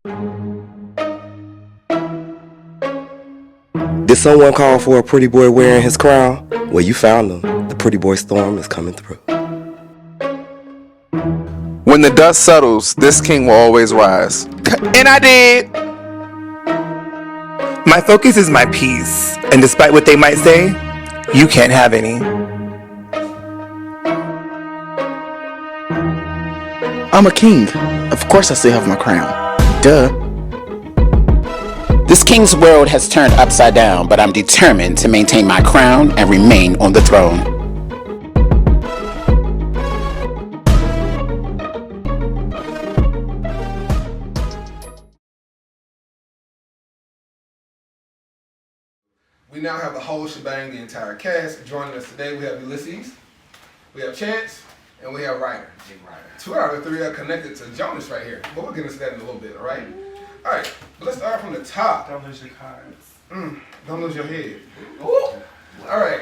Did someone call for a pretty boy wearing his crown? Well, you found him. The pretty boy storm is coming through. When the dust settles, this king will always rise. And I did. My focus is my peace, and despite what they might say, you can't have any. I'm a king. Of course I still have my crown. Duh. This king's world has turned upside down, but I'm determined to maintain my crown and remain on the throne. We now have the whole shebang, the entire cast. Joining us today, we have Ulysses, we have Chance, and we have Ryder. Two out of the three are connected to Jonas right here. But we'll get into that in a little bit, all right? All right, but let's start from the top. Don't lose your cards. Don't lose your head. Ooh. All right,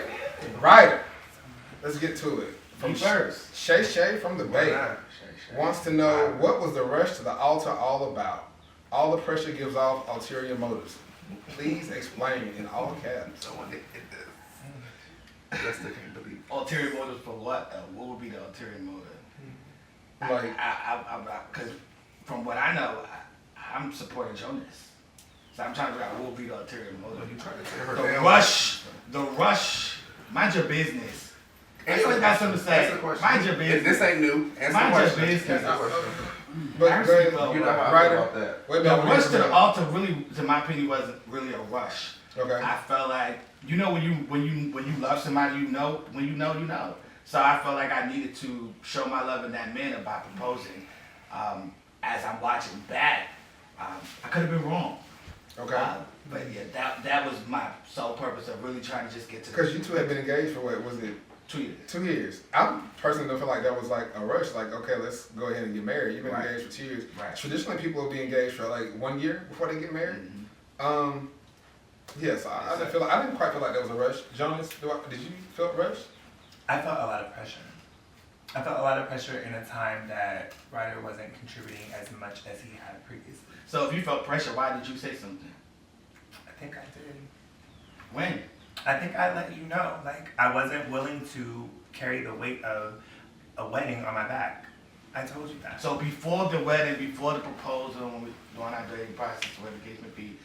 Ryder, let's get to it. From first, Shay from the Bay wants to know, what was the rush to the altar all about? All the pressure gives off ulterior motives. Please explain in all caps. That's the can't believe. Ulterior motives for what? What would be the ulterior motive? Like, because from what I know, I'm supporting Jonas. So I'm trying to figure out what would be the ulterior motive. you trying to tell her The rush. Mind your business. Anyone got something to say? Mind your business. This ain't new. Mind your business. But Actually, you know how I Ryder, feel about that. wait a The minute, rush to the altar really, to my opinion, wasn't really a rush. Okay. I felt like, you know, when you love somebody, you know. So I felt like I needed to show my love in that manner by proposing. As I'm watching back, I could have been wrong. Okay. But yeah, that was my sole purpose of really trying to just get to. Because you two have been engaged for what was it? 2 years. 2 years. I personally don't feel like that was like a rush. Like, okay, let's go ahead and get married. You've been Right. engaged for 2 years. Right. Traditionally, people will be engaged for like 1 year before they get married. Mm-hmm. Yes, I didn't feel like, I didn't quite feel like that was a rush. Jonas, did you feel rushed? I felt a lot of pressure. I felt a lot of pressure in a time that Ryder wasn't contributing as much as he had previously. So if you felt pressure, why did you say something? I think I did. When? I think I let you know. Like, I wasn't willing to carry the weight of a wedding on my back. I told you that. So before the wedding, before the proposal, when we doing our dating process, whatever the case may be,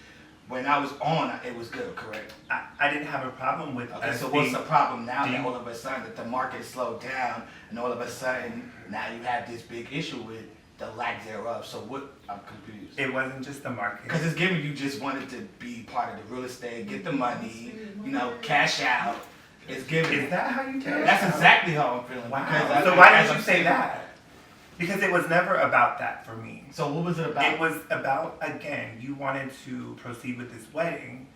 when I was on, it was good, correct? I didn't have a problem with Okay, us so what's the problem now Do that you- all of a sudden that the market slowed down and all of a sudden now you have this big issue with the lack thereof. So what, I'm confused. It wasn't just the market. Because it's giving you just wanted to be part of the real estate, get the money, you know, cash out. It's giving. Is that how you feel? That's exactly how I'm feeling. Wow. Because So why did you say that? Because it was never about that for me. So what was it about? It was about, again, you wanted to proceed with this wedding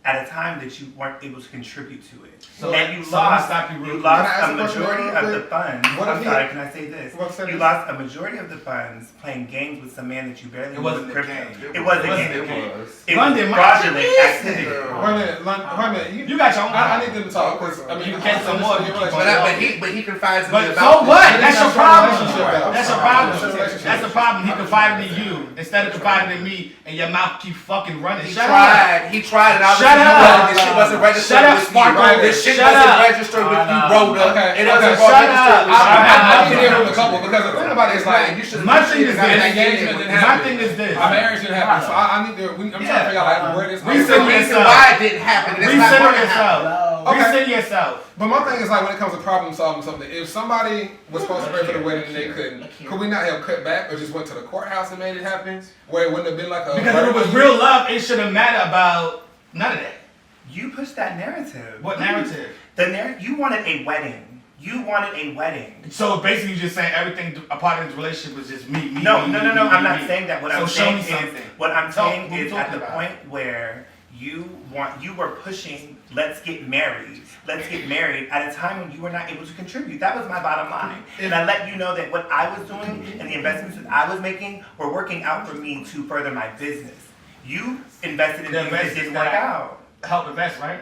at a time that you weren't able to contribute to it. So and you so I'm gonna lost, stop you real you quick. lost Can I ask a a question majority real of quick? the funds. What if I'm he- sorry, can I say this? What if You this- lost a majority of the funds playing games with some man that you barely It knew wasn't was a crypto. game. It wasn't a It game. was. It London, was my fraudulent business. activity. Wait a minute. You got your own. I need them to talk. 'Cause, I mean, You catch some more, you keep on But he confides in me But about so this. what? That's your problem. relationship. That's your problem. That's the problem. He confided in you instead of confiding in me, and your mouth keep fucking running. He Shut tried. up. He tried, and Shut up. this shit wasn't registered Shut up, with Sparkle. you. This shit Shut wasn't up. registered with you, Rhoda. Okay, It wasn't okay, shut registered up. with you. I need to hear from the couple because the thing about it is like, you should. My thing is That this. engagement didn't My happen. thing is this. Our marriage didn't happen. So I need to. I'm trying to figure out like where this. Reset The reason yourself. why it didn't happen, and it's not Recenter going to happen. yourself. Okay. Recenter yourself. But my thing is like when it comes to problem solving something, if somebody was supposed to pay for the wedding and they couldn't, could we not have cut back or just went to the courthouse and made it happen? Where it wouldn't have been like a. Because if it was real love, it shouldn't matter about none of that. You pushed that narrative. What narrative? You wanted a wedding. You wanted a wedding. So basically, you're just saying everything a part of this relationship was just me. No. me, I'm not me. saying that. What So I'm show saying me is, something. what I'm Tell- saying who you is at talking the about? point where you were pushing, let's get married at a time when you were not able to contribute. That was my bottom line. And I let you know that what I was doing and the investments that I was making were working out for me to further my business. You invested in The things that investments didn't that work I- out. Help invest, right?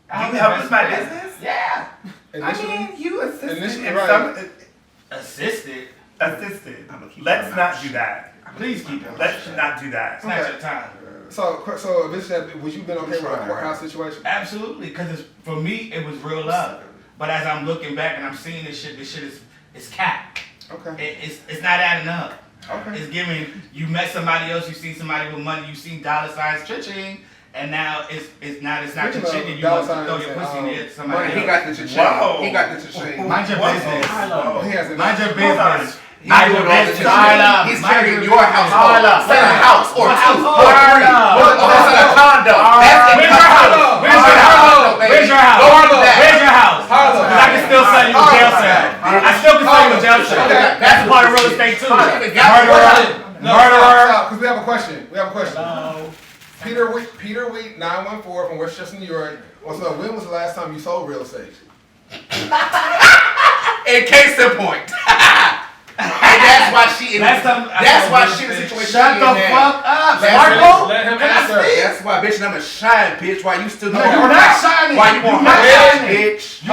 You helped with my business? Yeah. I mean, you assisted Initially, in right. some... Assisted. Assisted. Let's not do that. Please keep it. Let's not do that. It's not your time. So bitch, said, would you been okay with a courthouse situation? Absolutely, because for me it was real love. But as I'm looking back and I'm seeing this shit is cap. Okay. It's not adding up. Okay. It's giving you met somebody else, you seen somebody with money, you seen dollar signs cha-ching, and now it's not cha-ching, you want to throw your pussy in the somebody else. He got the cha-ching. Whoa. He got the cha-ching. Mind your business. He has Mind your Hold on. business. He's doing all the cha-ching. He's carrying your house. Sell a house or two or three. Or sell a condo. Where's your house? Where's your house? Go on to that. Where's your house? Because I can still sell you a jail cell. I still can sell you a jail cell. That's a part of real estate too. Murderer. Because we have a question. Peter Wheat 914 from Westchester, New York. So when was the last time you sold real estate? In case in point. And that's why she in the situation. Shut the fuck up, Marco. Let him answer. That's why, bitch, and I'm a shine, bitch. Why you still No, you're not shining. Why you want You're not her shining. bitch?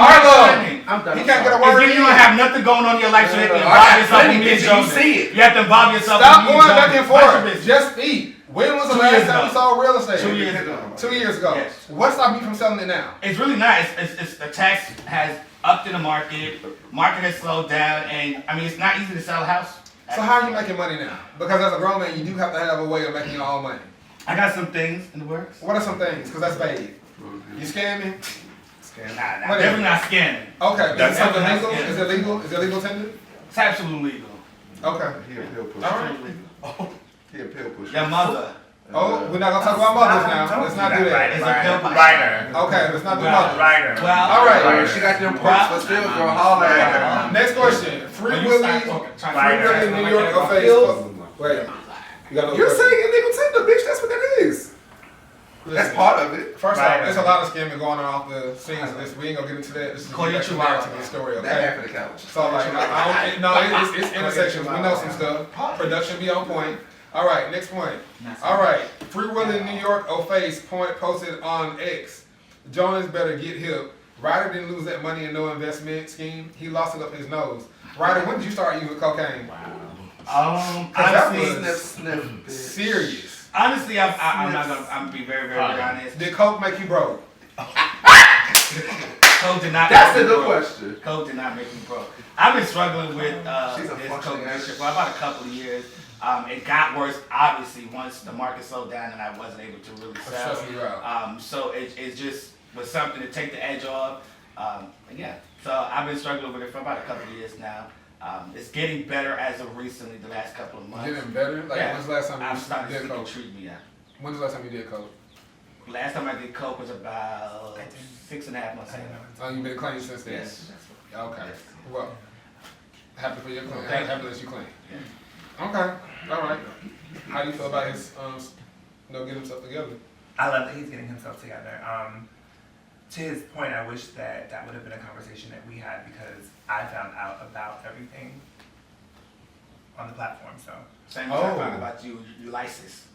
I'm done. He can't get a It's word if in. you don't have nothing going on in your life, so you have to I involve got yourself plenty, with me and bitch, you Joseph. see it. You have to involve yourself Stop with me going and back and Joseph. Mind your forth. business. Just eat. When was the 2 last years time ago. you sold real estate? 2 years ago. 2 years ago. Yes. What stopped you from selling it now? It's really nice. It's the tax has upped in the market. Market has slowed down, and I mean it's not easy to sell a house. So how are you making money now? Because as a grown man, you do have to have a way of making your own money. I got some things in the works. What are some things? Because that's vague. You scamming? Nah, What is definitely it? not scamming. Okay. That's Is it something something legal? else, yeah. Is it legal? Is it legal tender? It's absolutely legal. Okay. He a pill pusher. All right. Absolutely legal. He a pill pusher. Your mother. Oh, we're not gonna talk about mothers now. Let's not do that. It's a pill Writer. Okay, let's not do Well, mothers. Writer. Well, All right. She got them perks, but still, girl, holler at her. Next question. Free when you Willy, start talking, Right. Free Willy, New York or face? Wait. You got no You're question? saying illegal tender, bitch. That's what that is. That's part of it. First Right. off, there's a lot of scamming going on off the scenes of this. We ain't gonna get into that. This is Call your back to true my narrative. particular story, That okay? half of the couch. So like, it's intersections. We know some stuff. Production be on point. All right, next point. All right, Free Willy, New York or face posted on X. Jonas better get hip. Ryder didn't lose that money in no investment scheme. He lost it up his nose. Ryder, when did you start using cocaine? Honestly, Sniff, sniff, bitch. Serious. honestly, I'm not gonna. I'm gonna be very, very honest. Did coke make you broke? Coke did not. That's make a me good broke. question. Coke did not make me broke. I've been struggling with She's a this functioning coke addict. addiction for about a couple of years. It got worse, obviously, once the market slowed down and I wasn't able to really sell. Stressing you out. So it just was something to take the edge off. And yeah, so I've been struggling with it for about a couple of years now. It's getting better as of recently, the last couple of months. Getting better? Like, Yeah. when's the last time I'm you starting to did see coke? it treat me. Yeah. When's the last time you did coke? Last time I did coke was about 6.5 months ago. Oh, you've been clean since then? Yes. Okay. Well, happy for your clean. Thank you. Happy that you clean. Okay. All right. How do you feel about his, getting himself together? I love that he's getting himself together. To his point, I wish that that would have been a conversation that we had because I found out about everything on the platform. So Same as I found about you, you license.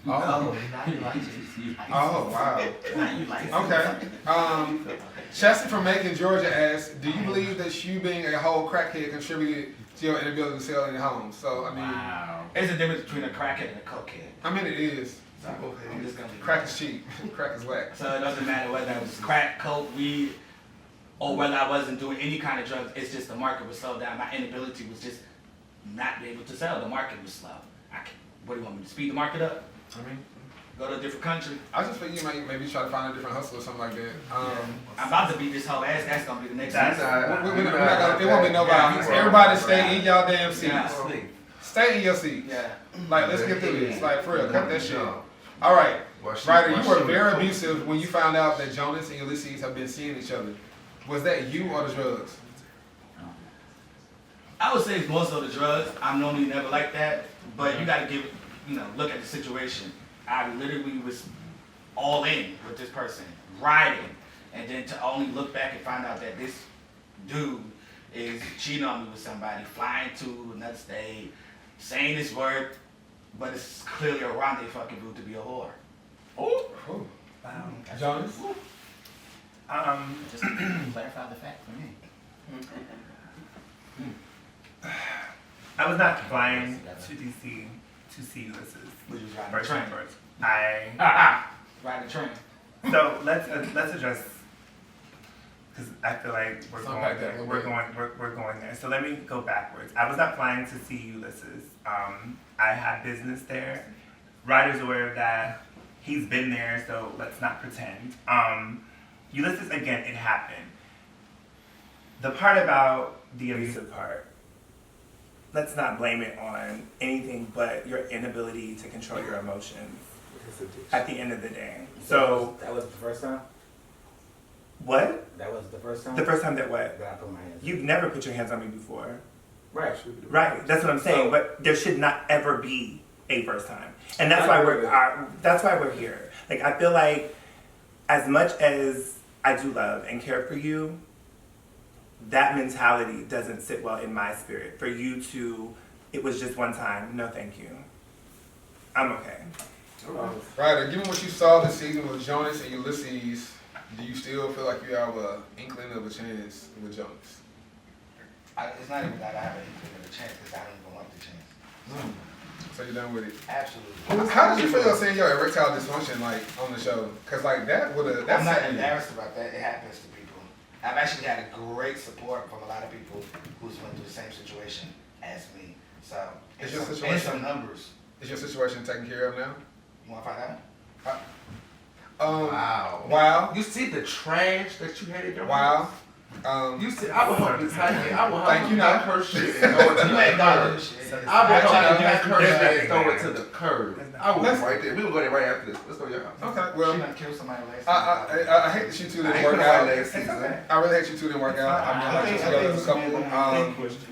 Oh. Not you license. Oh, wow. Not you license. Okay. Chessie from Macon, Georgia asks, do you believe that you being a whole crackhead contributed to your inability to sell in your home? So, I mean, There's a difference between a crackhead and a cokehead. I mean, it is. So I'm just gonna leave it. Crack is cheap. Crack is whack. So it doesn't matter whether I was crack, coke, weed, or whether I wasn't doing any kind of drugs. It's just the market was slow down. My inability was just not be able to sell. The market was slow. What do you want me to speed the market up? I mean, Go to a different country? I just think you might maybe try to find a different hustle or something like that. I'm about to beat this whole ass. That's gonna be the next That's- We're not gonna, it won't be no violence. Everybody stay in y'all damn seats. Yeah. Stay in your seats. Yeah. Like, let's get through this. Like, for real, cut that shit. All right. Ryder, you were very abusive when you found out that Jonas and Ulysses have been seeing each other. Was that you or the drugs? I would say it's more so the drugs. I'm normally never like that, but you gotta give, look at the situation. I literally was all in with this person, riding, and then to only look back and find out that this dude is cheating on me with somebody, flying to another state, saying this word, but it's clearly a rendezvous to be a whore. Wow. Jonas? Just clarify the fact for me. I was not flying to DC to see Ulysses. Which is riding the First train. and first. I. Riding the train. So let's address, because I feel like we're Something going like that, there. a little We're bit. going there. So let me go backwards. I was not flying to see Ulysses. I had business there. Ryder's aware of that. He's been there, so let's not pretend. Ulysses, again, it happened. The part about the abusive part, let's not blame it on anything but your inability to control your emotions at the end of the day. So, that was the first time? what? That was the first time? The first time that what? that I put my hands You've never put your hands on me before. Right. Right, that's what I'm saying. But there should not ever be a first time, and that's why we're here. Like, I feel like as much as I do love and care for you, that mentality doesn't sit well in my spirit. For you to, it was just one time. No, thank you. I'm okay. Right, given what you saw this season with Jonas and Ulysses, do you still feel like you have an inkling of a chance with Jonas? It's not even that I have an inkling of a chance, because I don't even want the chance. So you're done with it? Absolutely. How did you feel seeing your erectile dysfunction like on the show? Because like that would have. I'm not embarrassed about that. It happens to people. I've actually had a great support from a lot of people who's went through the same situation as me. So Is your and situation some numbers. Is your situation taken care of now? You want to find out? Wow. Wow. You see the trash that you had in your Wow. house? You see, I will help you tighten it. I will help Thank you you, knock Doc. her shit and throw it to You the ain't got curb. this shit. I will help you There's knock her nothing shit and throw there. it to the curb. I will Let's- right there. We will go there right after this. Let's go to your house. Okay. She Well, done killed somebody last I hate that you two I didn't ain't work put out. my last season. I really hate you two didn't work out. I mean, I like you together as a couple.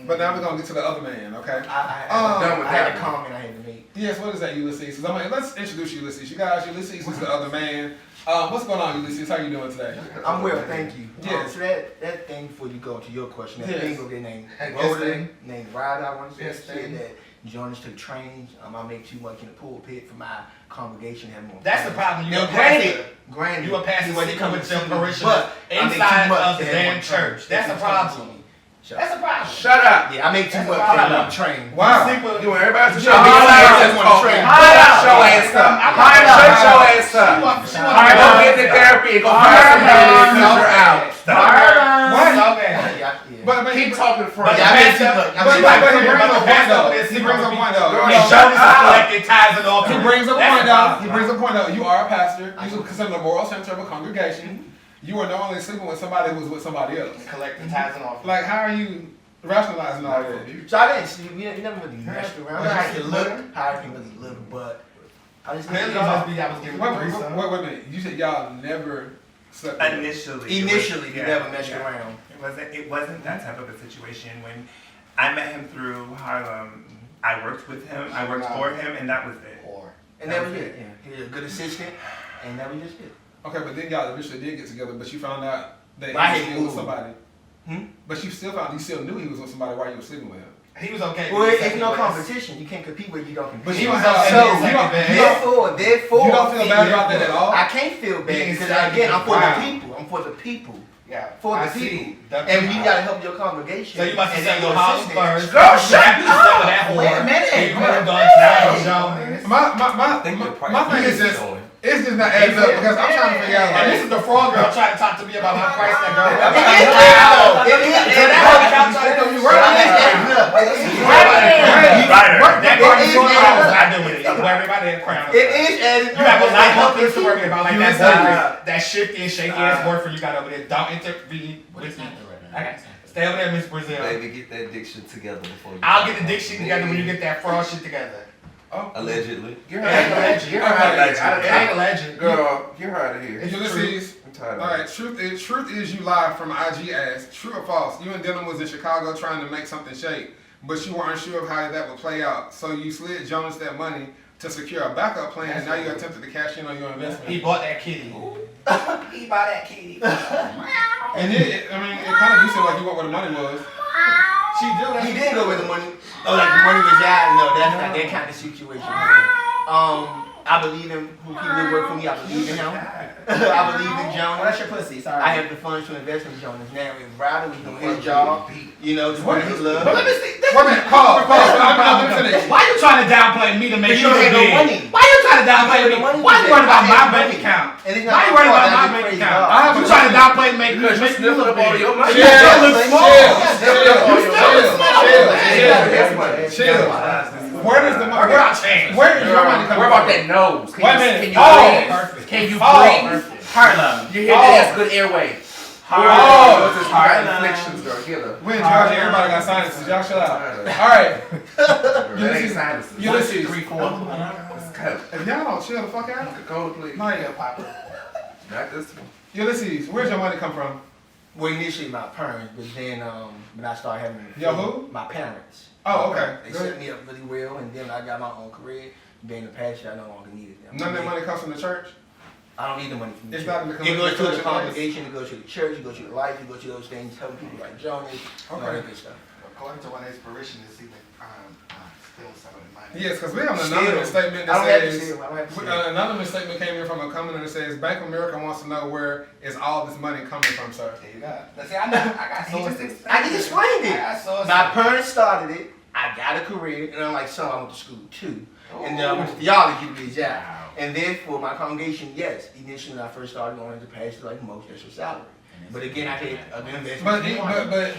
But now we're gonna get to the other man, okay? Done with I had that a one. comment I had to make. Yes. What is that, Ulysses? Let's introduce Ulysses. You guys, Ulysses is the other man. What's going on, Ulysses? How you doing today? I'm well, thank you. Yes. So that thing, before you go to your question, that Yes. thing over there named Yes, Rhoda, thing. named Ryder, I want to Yes, say thing. that Jonas took trains. I make too much in the pulpit for my congregation. Have more. That's the problem. Now, You're a pastor. granted, You a pastor when you come with your parishioners but I make too inside much of the to have damn one church. train. That's a problem. That's a problem. Shut up. Yeah, I make too That's much a for problem. one train. Wow. You want everybody to Yeah, shut but your you ass just up. wanna train. Shut your ass up. Shut your ass up. Go get the therapy and go find somebody because you're out. What? So bad. But Keep talking But French. the Yeah, I make too pastor- much. But he brings up a point though. He brings up a point though. And Jonas is collecting tithes and all. He brings up a That's point the though. problem. He brings up a point though. You are a pastor. You are considered the moral center of a congregation. You are normally sleeping with somebody who was with somebody else. Collecting tithes and all. Like, how are you rationalizing all that? So I didn't see, you never really messed around. How I can look, how I can really look, but I just Clearly, didn't it must be I was giving Wait a threesome. a minute. You said y'all never slept together. Initially, we never messed around. It wasn't that type of a situation. When I met him through Harlem, I worked with him, I worked for him, and that was it. And that was it. Yeah. He was a good assistant, and that was just it. Okay, but then y'all eventually did get together, but you found out that I he was hate still with moving. somebody. But you still knew he was with somebody while you were sleeping with him. He was okay. Well, it's no competition. You can't compete where you don't compete. But He you was don't okay. have- being second best. Therefore, You don't feel bad about that at all? I can't feel bad Being because second again, I'm for best. the people. I'm for the people. Yeah. For I the see. people. And you gotta help your congregation. So you must have And said then your your house assistant. first. Go shut up! That whore. Wait a minute. And you Wait a moved on minute. to Jones. My thing is just, it's just not adding up because I'm trying to figure out And this like, is the fraud girl trying to talk to me about my price that girl. I mean, it is though. It is. And that whole couch trying to tell me Right. right. That part is going on. I do with it. You wear everybody in crown. It is adding You have a lot more things to worry people. about, like You that listen. boyfriend, that shifty and shaky ass boyfriend you got over there. Don't intervene with me. Okay. Stay over there, Miss Brazil. Baby, get that diction together before you. I'll get the dick shit together when you get that fraud shit together. Allegedly. Get It her ain't a out of legend. here. Get her out of It here. ain't a legend. Girl, get her out of here. Ulysses. I'm tired All of it. right, truth is you live from IG asked, true or false? You and Dylan was in Chicago trying to make something shake, but you weren't sure of how that would play out. So you slid Jonas that money to secure a backup plan, and now you attempted to cash in on your investment. He bought that kitty. He bought that kitty. And it kind of do seem like you went where the money was. He did go with the money. Oh, like the money was y'all? No, that's not that kind of situation. I believe in who he will work for me. I believe in him. I believe in Jonas. That's your pussy. Sorry. I have the funds to invest in Jonas. Now, if Ryder was doing his job, you know, to what his love. But let me see. Wait a minute, pause. I'm finished. Why you trying to downplay me to make You you don't have no big? money. Why you trying to downplay me? money Why you with worried that. about I my have bank money. account? And it's Why not you my worried fault about that my I bank praise account? God. You trying to downplay me? Because you're sniffing up all your money. Chill. Where does the money? Where is your money coming from? Where about that nose? Wait a minute. Can you breathe? Harlem. You hear that? That's good airway. Oh, Heart inflictions, girl. Get her. We in Georgia, everybody got sinuses. Y'all chill out. All right. That ain't sinuses. Ulysses. 3-4. It's cut. If y'all don't chill the fuck out, Coca-Cola, please. no, yeah, Papa. Not this one. Ulysses, where's your money come from? Well, initially my parents, but then when I started having Yo, who? my parents. Oh, okay. They Go set ahead. me up really well, and then I got my own career. Being a pastor, I no longer needed them. None of that money comes from the church? I don't need the money from the It's church. not in the It goes to the collection congregation, it goes to the church, it goes to the life, it goes to those things, helping people like Jonas, all that good stuff. According to one inspiration, is even steal some of the money. Yes, because we have an Still, anonymous statement I don't that have to says, steal, I don't have to steal. an anonymous statement came in from a commenter that says, Bank of America wants to know where is all this money coming from, sir? There you go. Now, see, I got sources. I just explained I it. got sources. My parents started it, I got a career, and unlike some, I went to school too. And then I went to theology to be exact. And then for my congregation, yes, initially when I first started going to pastor like most, that's your salary. But again, I had an investment.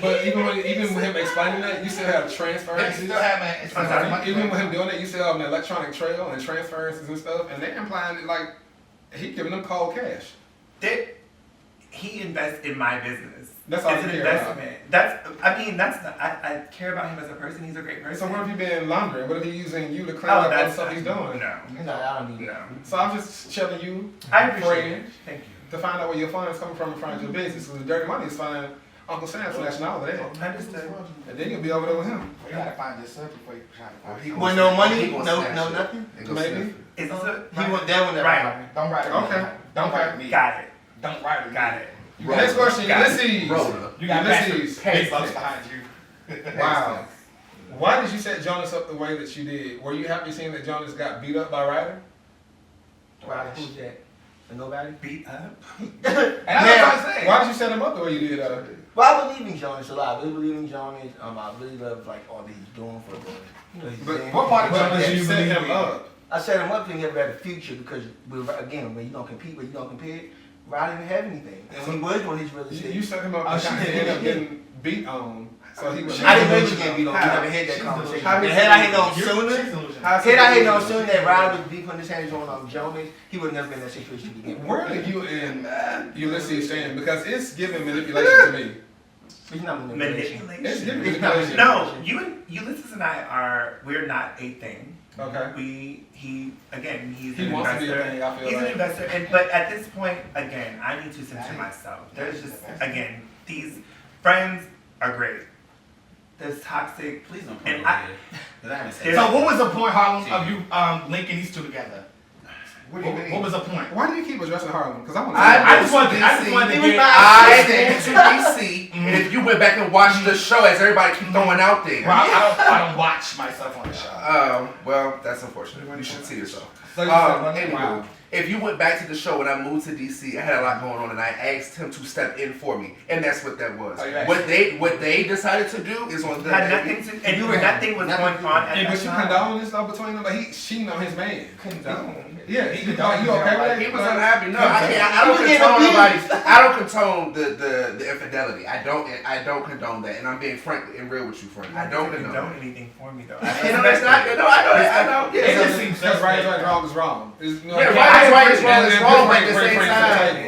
But even with him explaining that, you still have transferences. Still have Even with him doing that, you still have an electronic trail and transferences and stuff, and they're implying that, like, he giving them cold cash. He invests in my business. That's all it's you an care investment. That's not, I care about him as a person. He's a great person. So what if he been laundering? What if he using you to clean up all the stuff he's doing? No. No, I don't need No. So I'm just telling you, I appreciate friend, it. Thank you. to find out where your funds coming from in front of your business. Because the dirty money is finding Uncle Sam flashing all of that. Understood. And then you'll be over there with him. You gotta find yourself before you try to find Well, no money, no nothing. Maybe. Is this a, He went that one never Right. happened. Don't write it. Okay. Don't write it. Me. Got it. Don't write it. Got it. Next question, Ulysses. You got Ulysses. big bucks behind you. Wow. Why did you set Jonas up the way that you did? Were you happy seeing that Jonas got beat up by Ryder? Right, who's that? Nobody? Beat up. And that's what I'm saying. Why did you set him up the way you did? Well, I believe in Jonas a lot. I really believe in Jonas. I really love like all that he's doing for the. You know, he's But doing- what part of But Jonas did do you you set believe him in? up? I set him up to have a better future because again, when you don't compete, when you don't compare, Ryder didn't have anything, and when he was doing his real estate. You set him up because he ended up getting beat on. So he was. I didn't know he was getting beat on. We never had that conversation. And had I had known sooner, that Ryder was deep on his hands on Jonas, he would have never been in that situation to begin with. Where do you and Ulysses stand? Because it's giving manipulation to me. It's not manipulation. It's giving It's not manipulation. No, you and Ulysses and I we're not a thing. Okay. He He an wants to be a investor. thing, I feel He's like. an investor, but at this point, again, I need to censor myself. There's just, again, these friends are great. There's toxic. Please don't And put I- it. So what was the point, Harlem, of you linking these two together? What do you mean? What was the point? Why do you keep addressing Harlem? Because I want to. I just wanted to get. I went to DC, and if you went back and watched the show, as everybody keep throwing out there. Well, I don't watch myself on the show. Well, that's unfortunate. You should see yourself. So you Anywho, if you went back to the show when I moved to DC, I had a lot going on, and I asked him to step in for me, and that's what that was. What they decided to do is on the had nothing to, and nothing was going on at But that you time. condone this stuff between them, but he cheating on his man. Condone. Yeah, you okay with that? He was unhappy. No, I don't condone nobody's. I don't condone the infidelity. I don't condone that, and I'm being frank and real with you, friend. I don't condone anything for me though. You know, that's not. No, I know that. I know. It Yeah. just seems Because right is right, wrong is wrong. Right is right, is wrong, is wrong. But at the same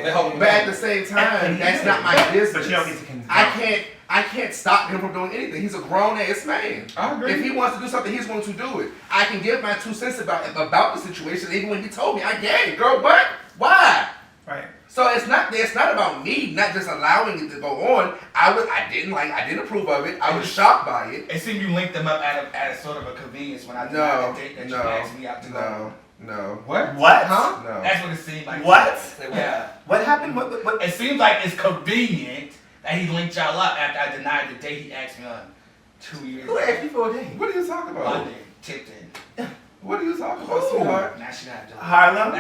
They hold time, him but down. at the same time, that's not my business. But you don't get to condone. I can't stop him from doing anything. He's a grown ass man. I agree. If he wants to do something, he's going to do it. I can give my 2 cents about the situation. Even when he told me, I get it, girl. What? Why? Right. So it's not about me not just allowing it to go on. I didn't approve of it. I was shocked by it. It seemed you linked them up at a sort of a convenience when I did No, the date that you asked me out to go. No. What? What? Huh? No. That's what it seemed like. What? Yeah. What happened? What? It seems like it's convenient that he linked y'all up after I denied the date he asked me on 2 years Who ago. asked you for a date? What are you talking about? London, Tipton. What are you talking about, sweetheart? Now she got Harlem?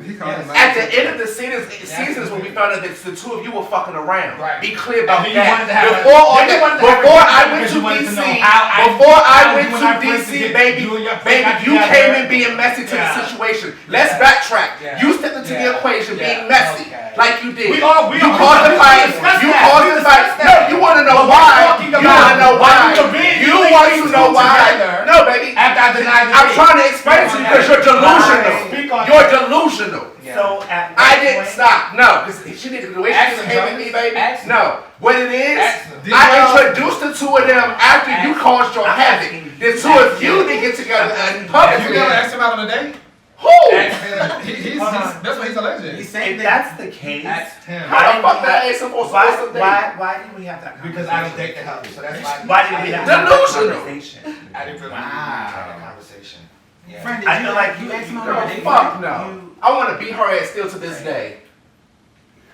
He called him At the end of the seasons when we found out that the two of you were fucking around. Right. Be clear about And then you wanted to that. have Before I went because to you wanted to DC, know how before I how went you and to I first DC, get baby, you and your friend got you together. came in being messy to the Yeah. situation. Let's Yeah. backtrack. Yeah. You stepped into the Yeah. equation Yeah. being messy, Okay. like you did. We all you caused the fight. discussed You that. caused We the fight. discussed No, that. you want to know But we're why? talking You about want to know why why? you convinced You you want ladies to know two why? together No, baby. after I denied the I'm date. trying to explain it to you because you're delusional. Speak on You're that. delusional. So at I what didn't point- stop. No, because she did the way she Ask just them, came at me, baby. Ask them. No, what it is, Ask them. I introduced the two of them after you Ask caused your I'm havoc. asking The two of you didn't get together in You public. never asked him out on a date? Who? That's why he's a legend. If that's the case, Ask him. How the fuck did I ask him for why, supposed to date? why did we have that conversation? Because I don't date the help, so that's why. Why did we have that Delusional. conversation? I didn't really have that conversation. Yeah. Friend, I feel like you No, fuck no. I want to beat her ass still to this day.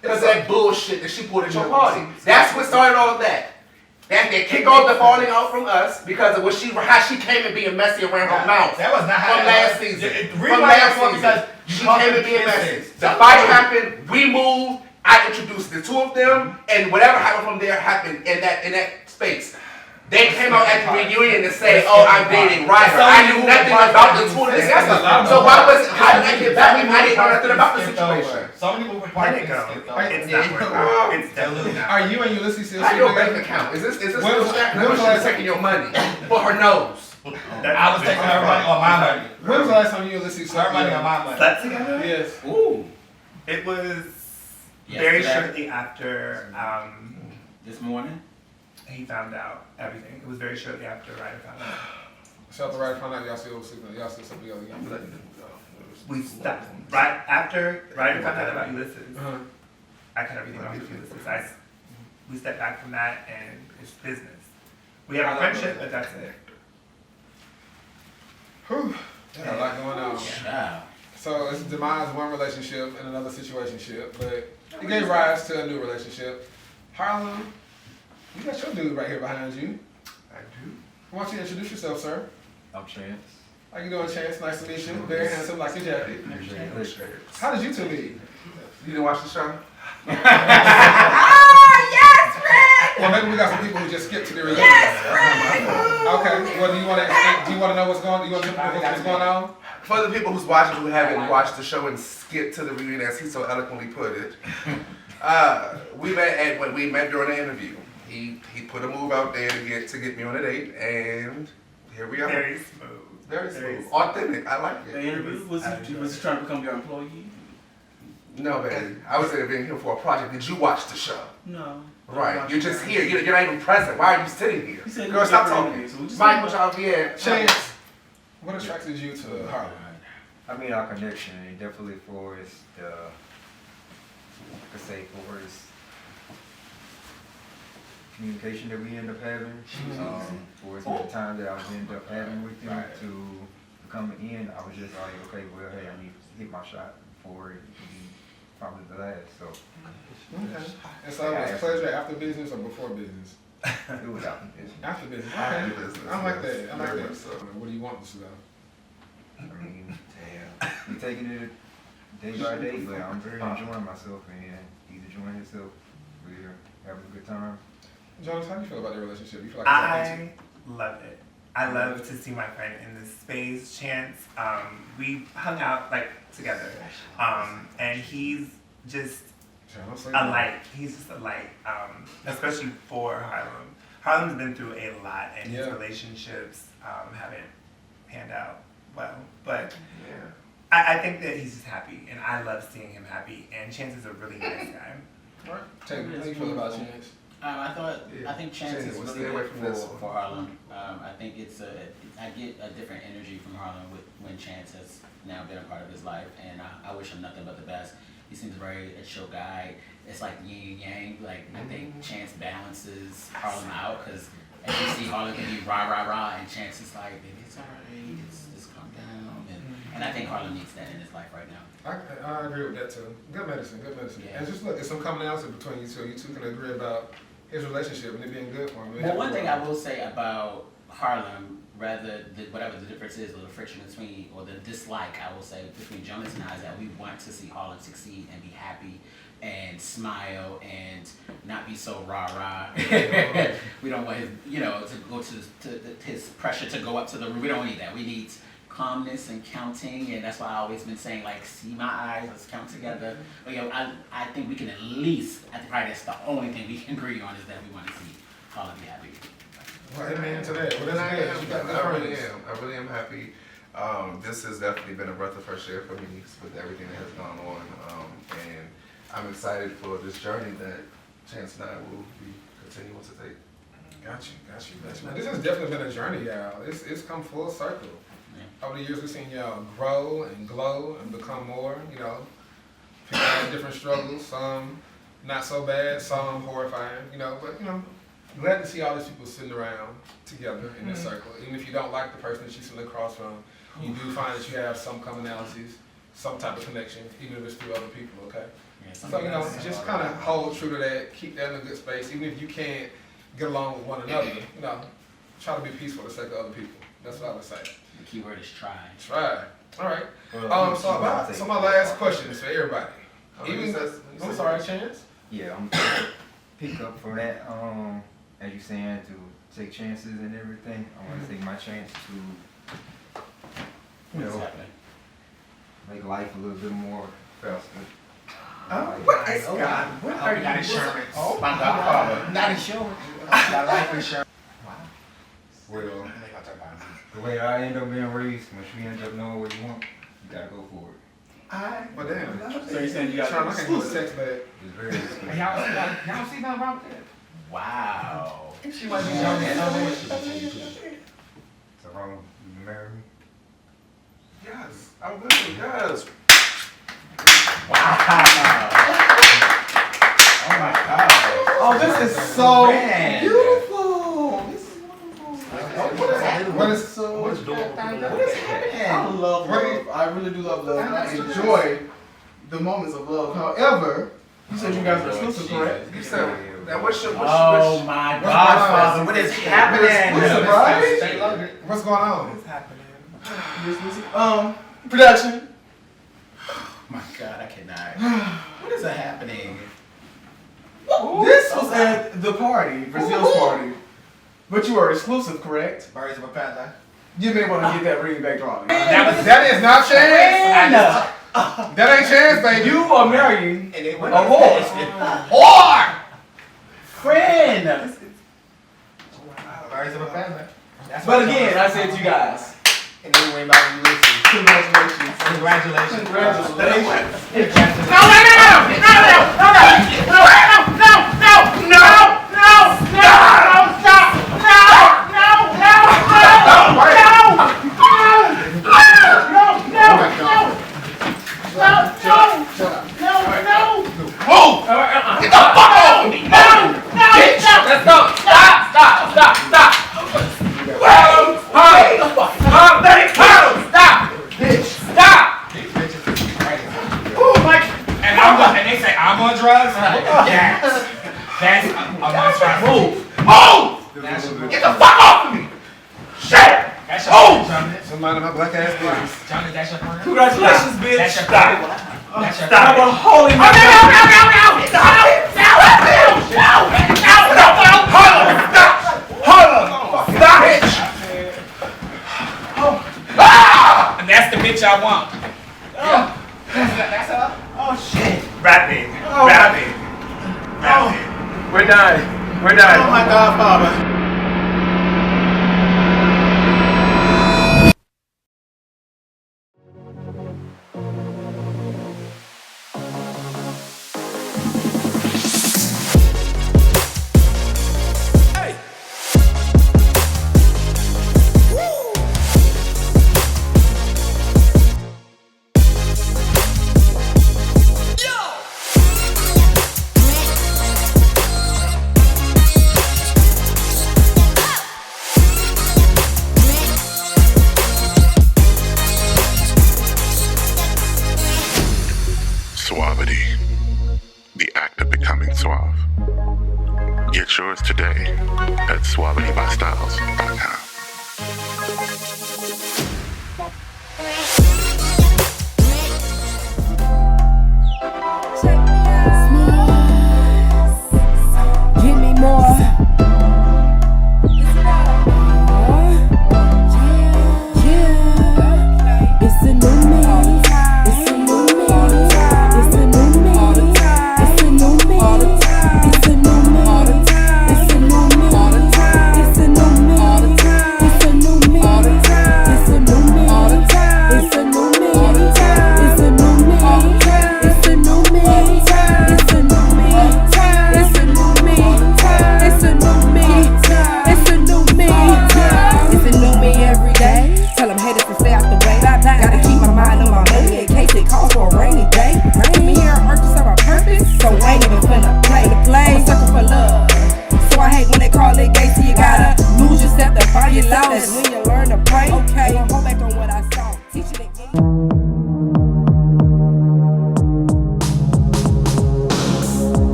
Because of that bullshit that she pulled at your party. That's what started all of that. That kick off the falling out from us because of how she came and being messy around her mouth. That was not how From that last was. season. The From reason why last that's season. because She you came and being kisses. messy. The fight happened, we moved, I introduced the two of them, and whatever happened from there happened in that space. They came out at the reunion to say, "Oh, I'm dating Ryder." I knew nothing about the two of them together. So why was how did I get back? I didn't know nothing about the situation. So many moving Let parts. it go. skipped over. It's not working. It's definitely not. Are you and Ulysses still How sleeping your bank together? account? Is this When still was- stacking when up? was Or the she's last- taking your money for her nose? I was taking her money or my money. When was the last time you and Ulysses Her slept money or together? my money. Slept together? Yes. Ooh. It was Yes, very today. shortly after This morning? he found out everything. It was very shortly after Ryder found out. So after Ryder found out y'all still sleeping, y'all still sleeping together again. We stopped right after Ryder found out about Ulysses. Uh-huh. I cut everything off with Ulysses. We stepped back from that, and it's business. We have a friendship, but that's it. Whew. Yeah, a lot going on. Wow. So it's demise of one relationship and another situationship, but it gave rise to a new relationship. Harlem, you got your dude right here behind you. I do. Why don't you introduce yourself, sir? I'm Chance. How you doing, Chance? Nice to meet you. Very handsome, like your jacket. How did you two meet? You didn't watch the show? Well, maybe we got some people who just skipped to the reunion. Yes, Okay. Well, do you want to know what's going on? What's going on? For the people who's watching who haven't watched the show and skipped to the reunion, as he so eloquently put it, we met during the interview. He put a move out there to get me on a date, and here we are. Very smooth. Very smooth. Authentic. I like The it. interview, was he trying to become your employee? No, baby. I was interviewing him for a project. Did you watch the show? No. Right. You're just here. You're not even present. Why are you sitting here? He said Girl, stop he was talking. so we just Michael Javier. Chance, what attracted you to Harlem? I mean, our connection, and definitely for his, I could say for his communication that we end up having, for his the time that I was end up having with him to come in, I was just like, okay, well, hey, I need to hit my shot before it can be probably the last, so. Okay. And so was pleasure after business or before business? It was after business. After business. Okay. After business, I like yes. that. I like Very that. much so. What do you want this to go? I mean, we're taking it day by day, but I'm very enjoying myself, and he's enjoying himself. We're having a good time. Jonas, how do you feel about the relationship? You feel like it's I love it. I love to see my friend in this space, Chance. We hung out like together, and he's just a light. He's just a light, especially for Harlem. Harlem's been through a lot, and his relationships haven't panned out well. But I think that he's just happy, and I love seeing him happy. And Chance is a really nice guy. All right. Taylor, how do you feel about Chance? I think Chance is Stay really away good from this one. for Harlem. I think I get a different energy from Harlem when Chance has now been a part of his life, and I wish him nothing but the best. He seems very a chill guy. It's like yin and yang. Like I think Chance balances Harlem out because as you see, Harlem can be rah rah rah, and Chance is like, baby, it's alright, just calm down. And I think Harlem needs that in his life right now. I agree with that too. Good medicine, good medicine. Yeah. And just look, there's some commonality between you two. You two can agree about his relationship and it being good for him. Well, one thing I will say about Harlem, rather whatever the difference is, or the friction between, or the dislike, I will say, between Jonas and I, is that we want to see Harlan succeed and be happy and smile and not be so rah-rah. We don't want his, to go to his pressure to go up to the roof. We don't need that. We need calmness and counting, and that's why I always been saying, like, see my eyes, let's count together. But I think we can at least, probably that's the only thing we can agree on, is that we want to see Harlan be happy. Well, amen to that. Well, that's good. I really am happy. This has definitely been a breath of fresh air for me with everything that has gone on. And I'm excited for this journey that Chance and I will be continuing to take. Got you. Man, this has definitely been a journey, y'all. It's come full circle. Yeah. Over the years, we've seen y'all grow and glow and become more, People have different struggles, some not so bad, some horrifying, but, glad to see all these people sitting around together in this circle. Even if you don't like the person that you're sitting across from, you do find that you have some commonalities, some type of connection, even if it's through other people, okay? Yeah, so, just kind of hold true to that, keep that in a good space. Even if you can't get along with one another, try to be peaceful for the sake of other people. That's what I would say. The key word is try. Try. All right. So my last question is for everybody. I'm sorry, Chance? Yeah, I'm gonna pick up for that. As you saying, to take chances and everything. I want to take my chance to, make life a little bit more faster. What is God? What are you got insurance? Oh my God! Not insurance. Got life insurance. Wow. Well, the way I end up being raised, once you end up knowing what you want, you gotta go for it. But damn. So you saying you got to sex bag? It's very exclusive. Y'all see nothing wrong with that? Wow. She might be young and So wrong, you marry me? Yes, I will. Yes. Wow. Oh my God. Oh, this is so beautiful. This is wonderful. What is happening? I love love. I really do love love. I enjoy the moments of love. However, you said you guys are exclusive, correct? You said, now what's my God, Father, what is happening? What's going on? What's happening? Production. My God, I cannot. What is happening? This was at the party, Brazil's party. But you are exclusive, correct? Birds of a feather. You may want to get that ring back drawn. That is not Chance. That ain't Chance, baby. You are marrying a whore. Whore! Friend! Birds of a feather. But again, I said to you guys, And anyway, about you listen. congratulations. Congratulations. Congratulations. And they say, I'm on drugs? Yes. That's I'm on drugs. Move! Get the fuck off of me! Shit! That's your friend, Somebody in my black ass business. Johnny, that's your friend? Congratulations, bitch. That's your friend. That's your friend. I'm a holy man. And that's the bitch I want. That's her? Oh, shit. Rap it. Rap it. Rap it. We're done. We're done. Oh, my God, Father. Suavity, the act of becoming suave. Get yours today at suavitybystyles.com.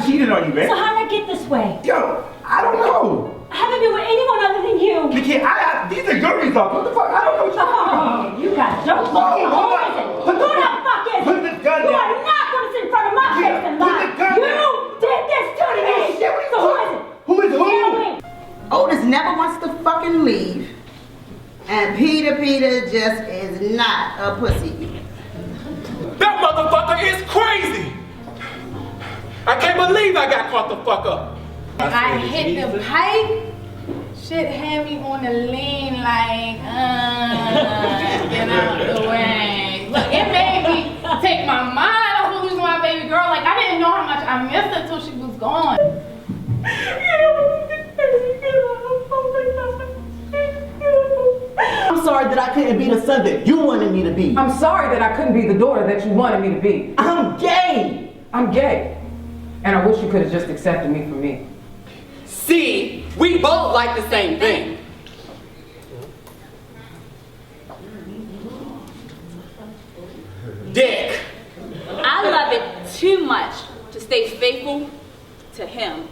cheated on you, man. So how'd I get this way? Yo, I don't know. I haven't been with anyone other than you. Nikki, these are your results. What the fuck? I don't know what you're talking about. You guys don't look at who is it? Who the fuck is it? Put the gun down. You are not going to sit in front of my face and lie. Put the gun down. You did this to me. So who is it? Who is who? Otis never wants to fucking leave. And Peter just is not a pussy. That motherfucker is crazy! I can't believe I got caught the fuck up. I hit the pipe. Shit had me on the lean like, get out the way. Look, it made me take my mind off of losing my baby girl. Like, I didn't know how much I missed her till she was gone. I'm sorry that I couldn't be the son that you wanted me to be. I'm sorry that I couldn't be the daughter that you wanted me to be. I'm gay. I'm gay. And I wish you could have just accepted me for me. See, we both like the same thing. Dick. I love it too much to stay faithful to him.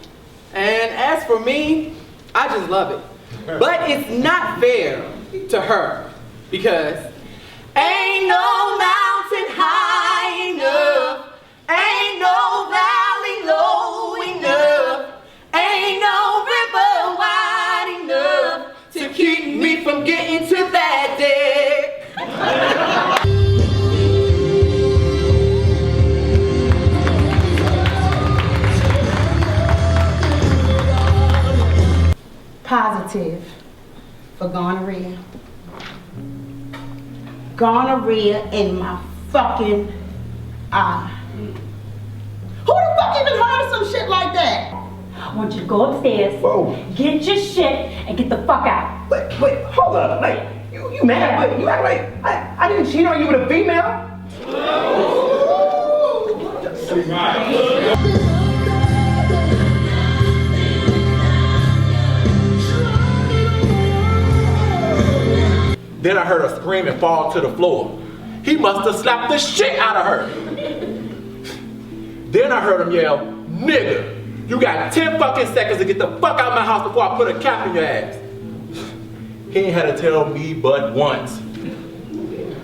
And as for me, I just love it. But it's not fair to her because ain't no mountain high enough, ain't no valley low enough, ain't no river wide enough to keep me from getting to that dick. Positive for gonorrhea. Gonorrhea in my fucking eye. Who the fuck even heard of some shit like that? I want you to go upstairs, get your shit, and get the fuck out. Wait, hold up. Like, you mad, but you act like I didn't cheat on you with a female? Then I heard her scream and fall to the floor. He must have slapped the shit out of her. Then I heard him yell, nigga, you got 10 fucking seconds to get the fuck out of my house before I put a cap in your ass. He ain't had to tell me but once.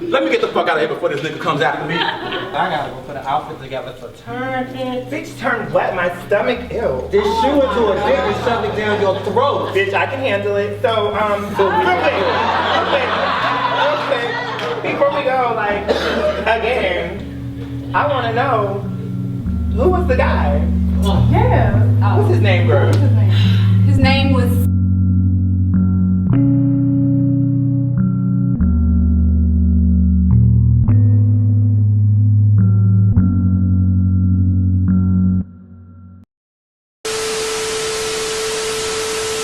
Let me get the fuck out of here before this nigga comes after me. I gotta go put an outfit together for turn. Bitch, turn what? My stomach? Ew. Just shoe it to a dick and shove it down your throat. Bitch, I can handle it. So, okay. Before we go, like, again, I wanna know, who was the guy? Yeah. What's his name, girl? His name was...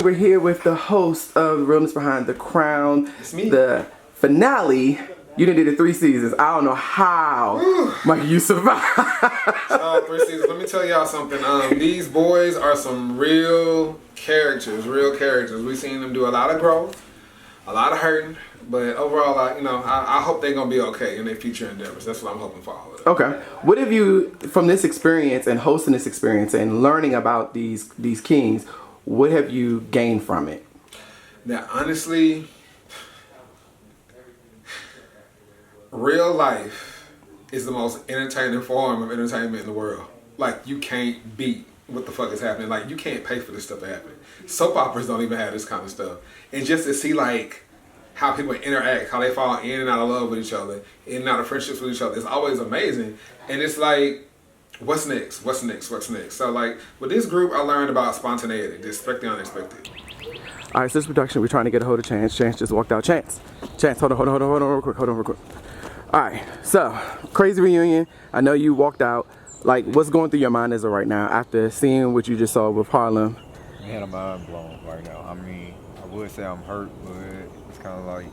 we're here with the host of Realness Behind the Crown. It's me. The finale. You done did it 3 seasons. I don't know how, Mike, you survived. 3 seasons. Let me tell y'all something. These boys are some real characters. We've seen them do a lot of growth, a lot of hurting, but overall, I hope they're gonna be okay in their future endeavors. That's what I'm hoping for all of them. Okay. What have you, from this experience and hosting this experience and learning about these kings, what have you gained from it? Now, honestly, real life is the most entertaining form of entertainment in the world. Like, you can't beat what the fuck is happening. Like, you can't pay for this stuff to happen. Soap operas don't even have this kind of stuff. And just to see, like, how people interact, how they fall in and out of love with each other, in and out of friendships with each other, it's always amazing. And it's like, what's next? What's next? What's next? So, like, with this group, I learned about spontaneity, the expect the unexpected. All right, so this production, we're trying to get a hold of Chance. Chance just walked out. Chance, hold on real quick. All right, so crazy reunion. I know you walked out. Like, what's going through your mind as of right now after seeing what you just saw with Harlem? Man, I'm mind blown right now. I mean, I would say I'm hurt, but it's kind of like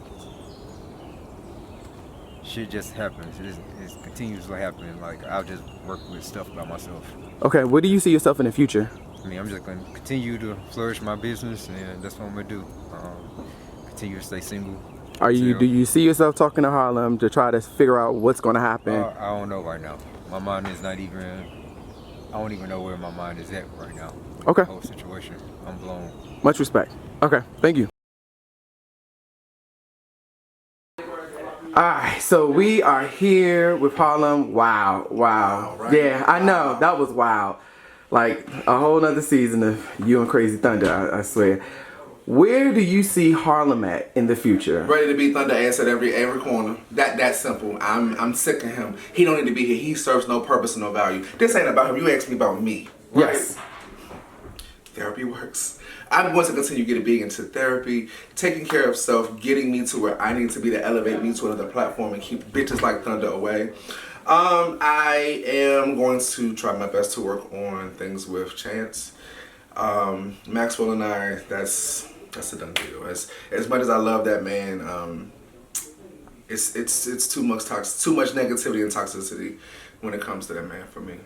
shit just happens. It's continuously happening. Like, I'll just work with stuff about myself. Okay, where do you see yourself in the future? I mean, I'm just going to continue to flourish my business, and that's what I'm going to do. Continue to stay single. Do you see yourself talking to Harlem to try to figure out what's going to happen? I don't know right now. My mind is not even, I don't even know where my mind is at right now. Okay. The whole situation. I'm blown. Much respect. Okay, thank you. Alright, so we are here with Harlem. Wow. Right? Yeah, I know, that was wild. Like a whole nother season of you and Crazy Thunder, I swear. Where do you see Harlem at in the future? Ready to be Thunder ass at every corner. That simple. I'm sick of him. He don't need to be here. He serves no purpose and no value. This ain't about him. You asked me about me. Right? Yes. Therapy works. I'm going to continue getting big into therapy, taking care of self, getting me to where I need to be to elevate me to another platform and keep bitches like Thunder away. I am going to try my best to work on things with Chance. Maxwell and I, that's a done deal. As much as I love that man, it's too much negativity and toxicity when it comes to that man for me.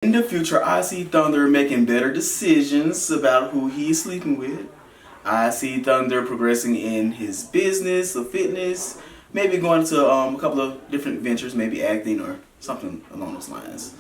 In the future, I see Thunder making better decisions about who he's sleeping with. I see Thunder progressing in his business or fitness, maybe going to a couple of different ventures, maybe acting or something along those lines.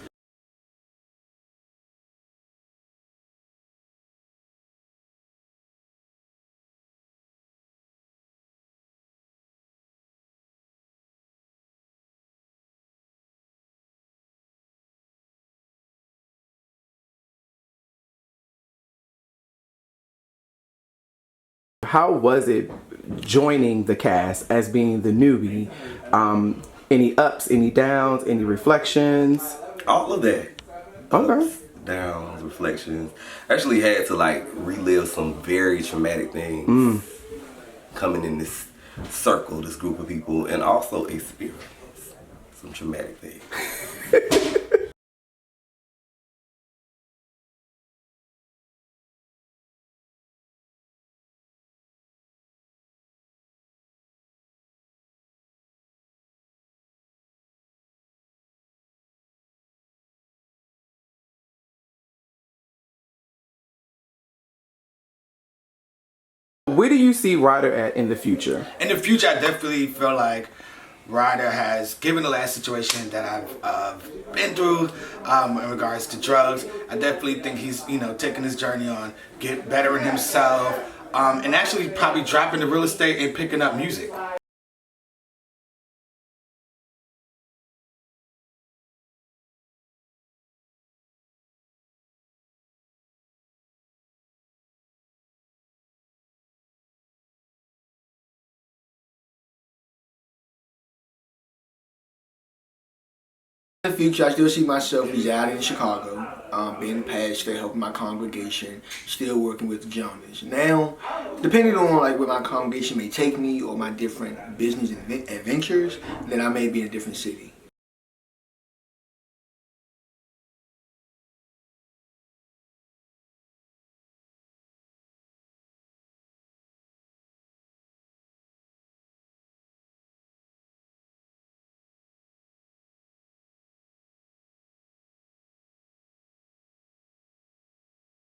How was it joining the cast as being the newbie? Any ups, any downs, any reflections? All of that. Okay. Ups, downs, reflections. Actually had to like relive some very traumatic things coming in this circle, this group of people, and also experience some traumatic things. Where do you see Ryder at in the future? In the future, I definitely feel like Ryder has, given the last situation that I've been through in regards to drugs, I definitely think he's, taking his journey on, get bettering himself, and actually probably dropping the real estate and picking up music. In the future, I still see myself residing in Chicago, being pastor, helping my congregation, still working with the Jonas. Now, depending on like where my congregation may take me or my different business adventures, then I may be in a different city.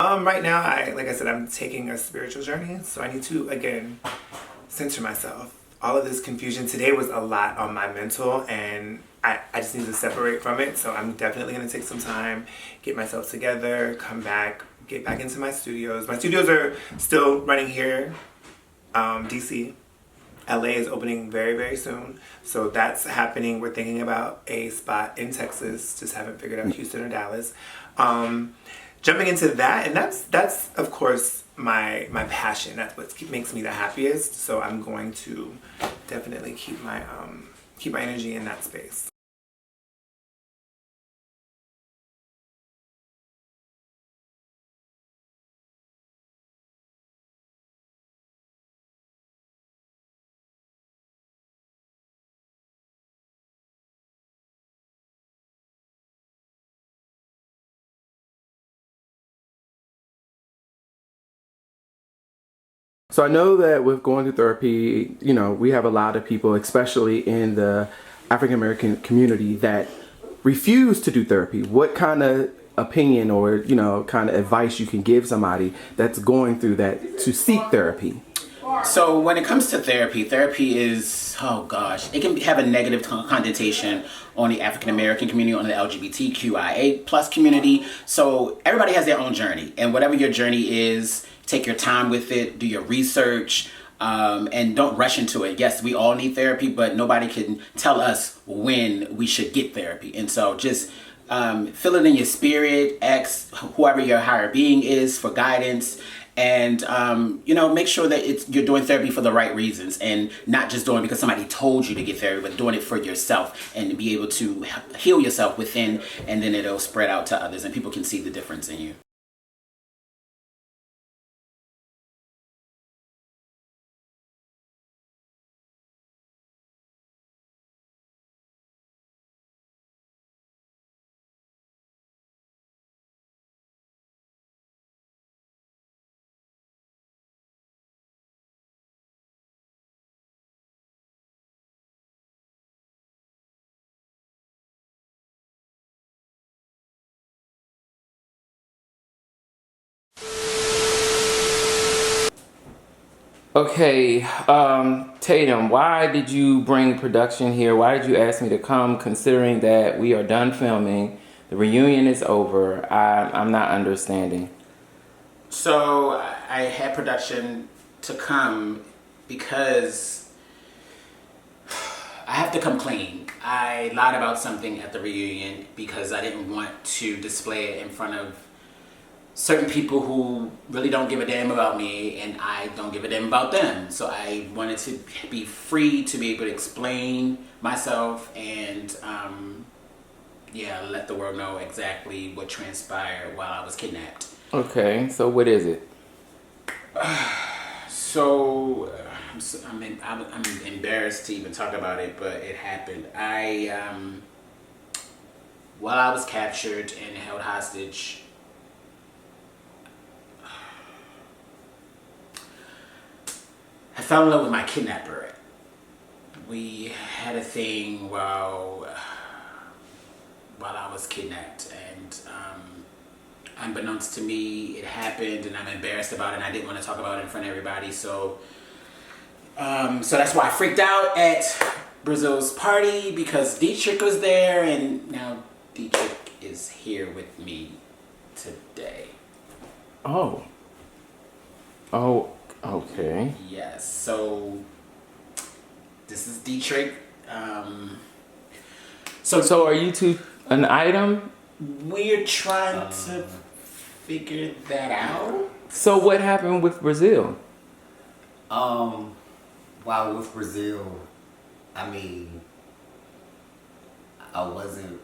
Right now, like I said, I'm taking a spiritual journey, so I need to, again, center myself. All of this confusion today was a lot on my mental, and I just need to separate from it, so I'm definitely going to take some time, get myself together, come back, get back into my studios. My studios are still running here, DC. LA is opening very, very soon, so that's happening. We're thinking about a spot in Texas, just haven't figured out Houston or Dallas. Jumping into that, and that's of course my passion. That's what makes me the happiest. So I'm going to definitely keep my energy in that space. So I know that with going through therapy, you know, we have a lot of people, especially in the African American community, that refuse to do therapy. What kind of opinion or, you know, kind of advice you can give somebody that's going through that to seek therapy? So when it comes to therapy, therapy is, oh gosh, it can have a negative connotation on the African American community, on the LGBTQIA plus community. So everybody has their own journey, and whatever your journey is, take your time with it, do your research, and don't rush into it. Yes, we all need therapy, but nobody can tell us when we should get therapy. And so just feel it in your spirit, ask whoever your higher being is for guidance, and you know, make sure that you're doing therapy for the right reasons, and not just doing it because somebody told you to get therapy, but doing it for yourself and be able to heal yourself within, and then it'll spread out to others and people can see the difference in you. Okay, Tatum, why did you bring production here? Why did you ask me to come, considering that we are done filming, the reunion is over? I'm not understanding. So I had production to come because I have to come clean. I lied about something at the reunion because I didn't want to display it in front of certain people who really don't give a damn about me, and I don't give a damn about them. So I wanted to be free to be able to explain myself and yeah, let the world know exactly what transpired while I was kidnapped. Okay, so what is it? So I'm embarrassed to even talk about it, but it happened. While I was captured and held hostage, I fell in love with my kidnapper. We had a thing while I was kidnapped, and unbeknownst to me, it happened, and I'm embarrassed about it, and I didn't want to talk about it in front of everybody. So that's why I freaked out at Brazil's party, because Dietrich was there, and now Dietrich is here with me today. Oh, okay. Yes, so this is Dietrich. So are you two an item? We're trying to figure that out. So what happened with Brazil? While with Brazil, I mean, I wasn't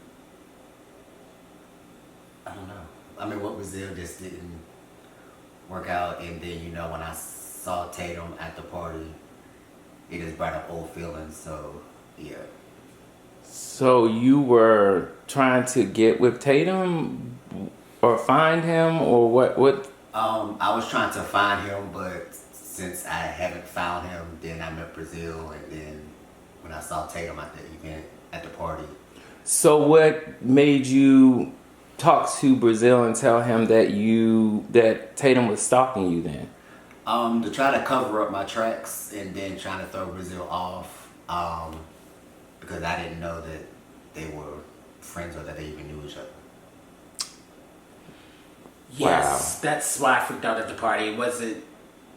I don't know. I mean, what Brazil just didn't work out, and then when I saw Tatum at the party, it just brought up old feelings. So yeah. So you were trying to get with Tatum, or find him, or what? I was trying to find him, but since I haven't found him, then I met Brazil, and then when I saw Tatum at the event, at the party. So what made you talk to Brazil and tell him that Tatum was stalking you then? To try to cover up my tracks and then trying to throw Brazil off, because I didn't know that they were friends or that they even knew each other. Yes, that's why I freaked out at the party. It wasn't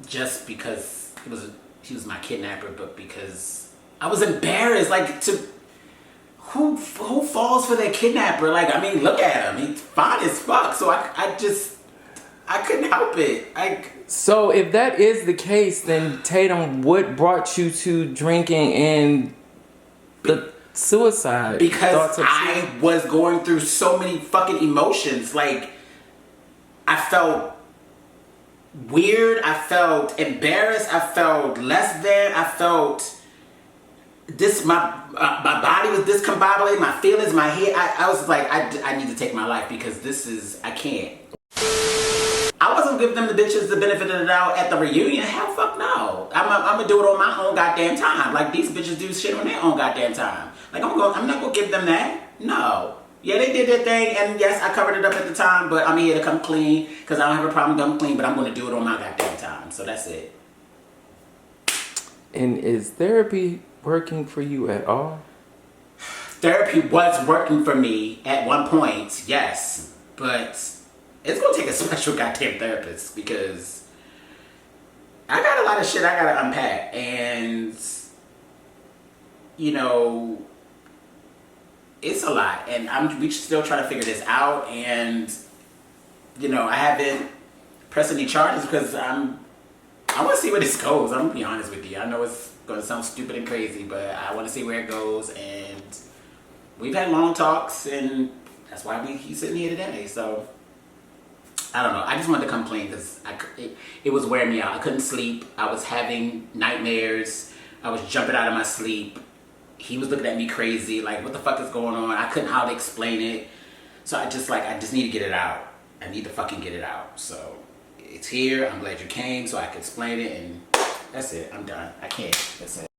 just because he was my kidnapper, but because I was embarrassed. Like, who falls for their kidnapper? Like, I mean, look at him. He's fine as fuck. So I couldn't help it. So if that is the case, then Tatum, what brought you to drinking and the suicide? Because I was going through so many fucking emotions. Like, I felt weird. I felt embarrassed. I felt less than. I felt my body was discombobulated. My feelings, my head. I was like, I need to take my life because I can't. I wasn't giving them the bitches the benefit of the doubt at the reunion. Hell, fuck no. I'm gonna do it on my own goddamn time. Like, these bitches do shit on their own goddamn time. Like, I'm not gonna give them that. No. Yeah, they did their thing, and yes, I covered it up at the time, but I'm here to come clean because I don't have a problem coming clean, but I'm gonna do it on my goddamn time. So that's it. And is therapy working for you at all? Therapy was working for me at one point, yes, but it's gonna take a special goddamn therapist because I got a lot of shit I gotta unpack, and it's a lot, and we still trying to figure this out, and I haven't pressed any charges because I want to see where this goes. I'm gonna be honest with you. I know it's gonna sound stupid and crazy, but I want to see where it goes, and we've had long talks, and that's why he's sitting here today. So I don't know. I just wanted to come clean because it was wearing me out. I couldn't sleep. I was having nightmares. I was jumping out of my sleep. He was looking at me crazy, like, what the fuck is going on? I couldn't hardly explain it. So I just need to get it out. I need to fucking get it out. So it's here. I'm glad you came so I can explain it, and that's it. I'm done. I can't. That's it.